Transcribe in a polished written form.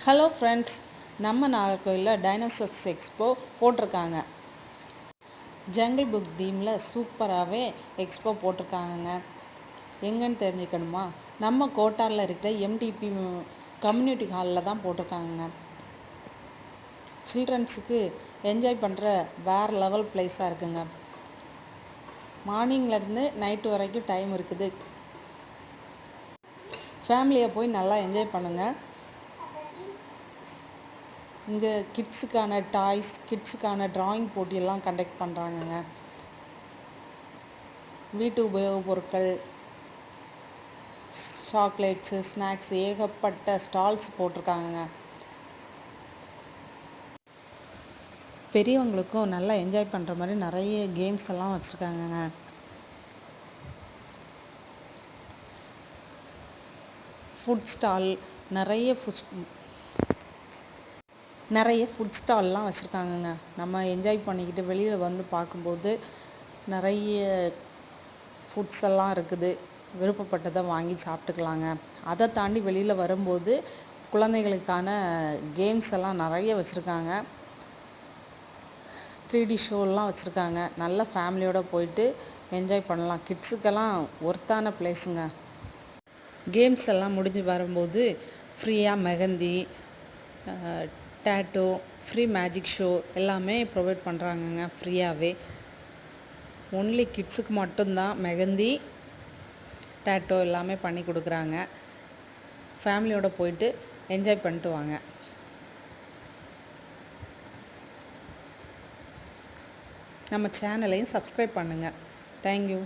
Hello friends, நம்ம நாகர்கோயிலில் dinosaurs expo போட்டிருக்காங்க. Jungle book தீமில் சூப்பராகவே எக்ஸ்போ போட்டிருக்காங்கங்க. எங்கன்னு தெரிஞ்சுக்கணுமா? நம்ம கோட்டாரில் இருக்கிற எம்டிபி கம்யூனிட்டி ஹாலில் தான் போட்டிருக்காங்கங்க. சில்ட்ரன்ஸுக்கு என்ஜாய் பண்ணுற வேறு லெவல் பிளேஸாக இருக்குங்க. மார்னிங்லேருந்து நைட்டு வரைக்கும் டைம் இருக்குது. ஃபேமிலியை போய் நல்லா என்ஜாய் பண்ணுங்கள். இங்கே கிட்ஸுக்கான டாய்ஸ், கிட்ஸுக்கான ட்ராயிங் போட்டியெல்லாம் கண்டக்ட் பண்ணுறாங்கங்க. வீட்டு உபயோகப் பொருட்கள், சாக்லேட்ஸு, ஸ்நாக்ஸ் ஏகப்பட்ட ஸ்டால்ஸ் போட்டிருக்காங்கங்க. பெரியவங்களுக்கும் நல்லா என்ஜாய் பண்ணுற மாதிரி நிறைய கேம்ஸ் எல்லாம் வச்சுருக்காங்கங்க. ஃபுட் ஸ்டால், நிறைய ஃபுட் ஸ்டால்லாம் வச்சுருக்காங்கங்க. நம்ம என்ஜாய் பண்ணிக்கிட்டு வெளியில் வந்து பார்க்கும்போது நிறைய ஃபுட்ஸ் எல்லாம் இருக்குது. விருப்பப்பட்டதை வாங்கி சாப்பிட்டுக்கலாங்க. அதை தாண்டி வெளியில் வரும்போது குழந்தைகளுக்கான கேம்ஸ் எல்லாம் நிறைய வச்சுருக்காங்க. 3D ஷோலாம் வச்சுருக்காங்க. நல்ல ஃபேமிலியோடு போயிட்டு என்ஜாய் பண்ணலாம். கிட்ஸுக்கெல்லாம் ஒர்த்தான பிளேஸுங்க. கேம்ஸ் எல்லாம் முடிஞ்சு வரும்போது ஃப்ரீயாக மெஹந்தி, டேட்டோ, ஃப்ரீ மேஜிக் ஷோ எல்லாமே ப்ரொவைட் பண்ணுறாங்கங்க. ஃப்ரீயாகவே ஒன்லி கிட்ஸுக்கு மட்டும்தான் மெஹந்தி, டேட்டோ எல்லாமே பண்ணி கொடுக்குறாங்க. ஃபேமிலியோடு போயிட்டு என்ஜாய் பண்ணிட்டு வாங்க. நம்ம சேனலையும் சப்ஸ்கிரைப் பண்ணுங்கள். தேங்க்யூ.